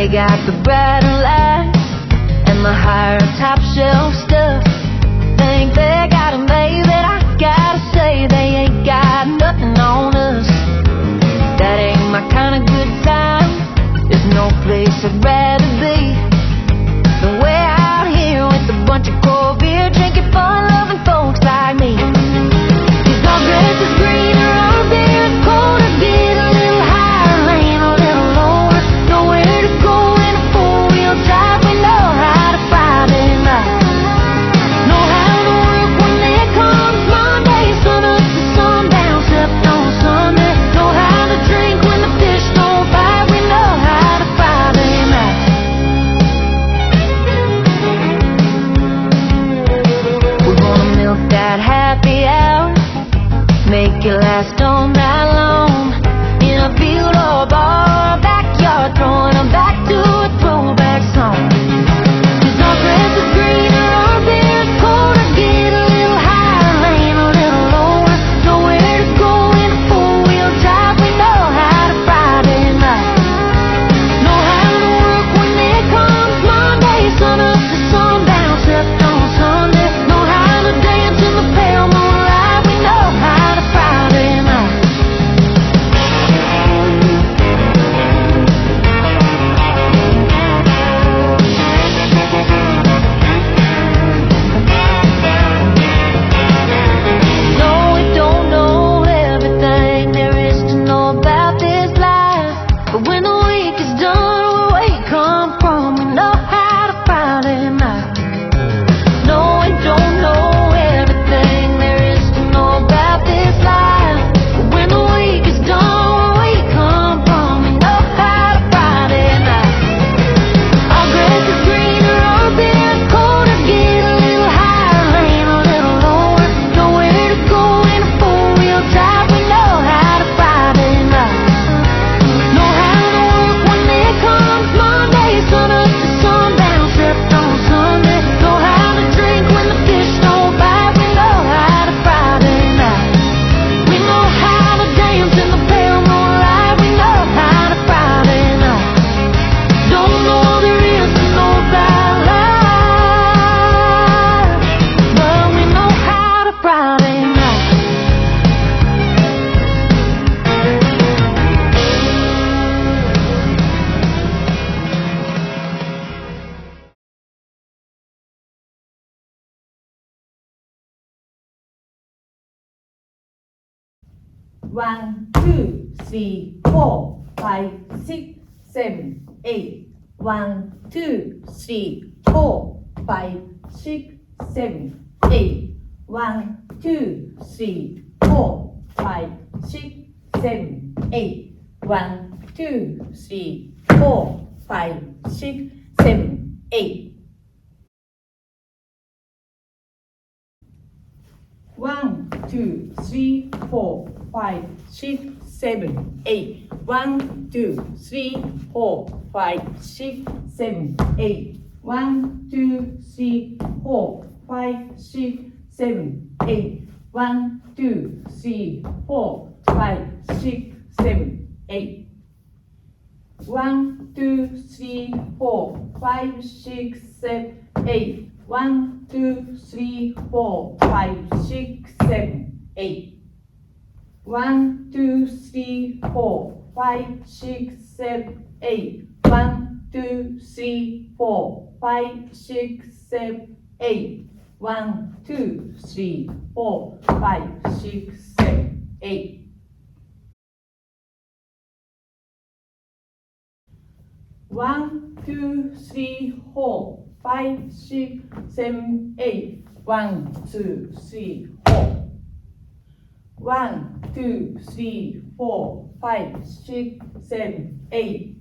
They got the brighter lights and the higher top shelf stuff. Think they got it made, but I gotta say they ain't got nothing on us. That ain't my kind of good time. There's no place I'd rather be than way out here with a bunch of cold beer, drinking fun-loving folks like me. 'Cause our grass is greener, our beer is colder, get a little higher, laying a little lower. Nowhere to go in a four-wheel drive, we know how to Friday night. Know how to work when it comes Monday, sun up to sundown, except on Sunday. Know how to drink when the fish don't bite, we know how to Friday night. We're gonna milk that happy hour, make it last all night long. In a field or a bar, or backyard, throwing them back to a throwback song. 'Cause our grass is greener, our beer is colder, get a little higher, laying a little lower. Nowhere to go in a four-wheel drive, we know how to Friday night. Know how to work when it comes Monday, sun up to sundown, except on Sunday. Know how to dance in the pale moonlight, we know how to Friday night. No, we don't know everything there is to know about this life, but when the week is done, where we come from, we know how to Friday night. No, we don't know everything there is to know about this life, but when the week is done, where we come from, we know how to Friday night. Our grass is greener, our beer is colder, get a little higher, laying a little lower. Nowhere to go in a four-wheel drive, we know how to Friday night. Know how to work when it comes Monday, sun up to sundown, except on Sunday. Know how to drink when the fish don't bite, we know how to Friday night. We know how to dance in the pale moonlight, we know how to Friday night. Don't know there is to know about life, but we know how to Friday night. One, two, three, four, five, six, seven, eight. 1, 2, 3, 4, 5, 6, 7, 8. 1, 2, 3, 4, 5, 6, 7, 8. 1, 2, 3, 4, 5, 6, 7, 8. 1, 2, 3, 4, 5, 6, 7, 8. 1, 2, 3, 4, 5, 6, 7, 8. 1, 2, 3, 4, 5, 6, 7, 8. 1, 2, 3, 4, 5, 6, 7, 8. 1, 2, 3, 4, 5, 6, 7, 8. 1, 2, 3, 4, 5, 6, 7, 8. 1, 2, 3, 4, 5, 6, 7, 8. 1, 2, 3, 4, 5, 6, 7, 8. 1, 2, 3, 4, 5, 6, 7, 8. 1, 2, 3, 4, 5, 6, 7, 8. 1, 2, 3, 4. 1, 2, 3, 4, 5, 6, 7, 8.